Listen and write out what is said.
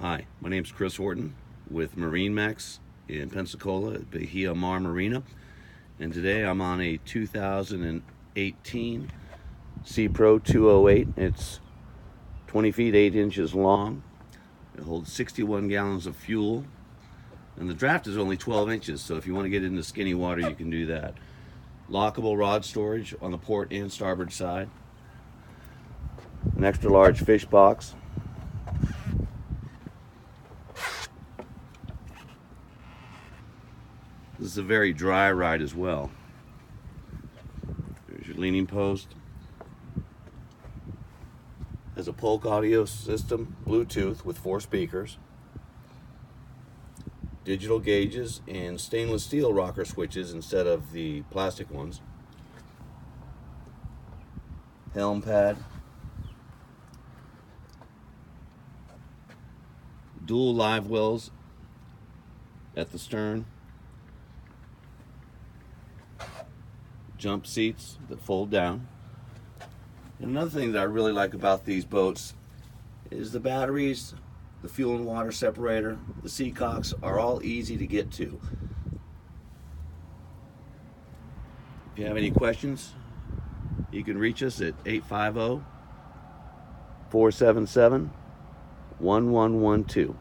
Hi, my name's Chris Horton with MarineMax in Pensacola at Bahia Mar Marina, and today I'm on a 2018 Sea Pro 208. It's 20 feet 8 inches long. It holds 61 gallons of fuel, and the draft is only 12 inches, so if you want to get into skinny water, you can do that. Lockable rod storage on the port and starboard side. An extra large fish box. This is a very dry ride as well. There's your leaning post. Has a Polk audio system, Bluetooth with 4 speakers, digital gauges, and stainless steel rocker switches instead of the plastic ones. Helm pad. Dual live wells at the stern. Jump seats that fold down. And another thing that I really like about these boats is the batteries, the fuel and water separator, the seacocks are all easy to get to. If you have any questions, you can reach us at 850-477-1112.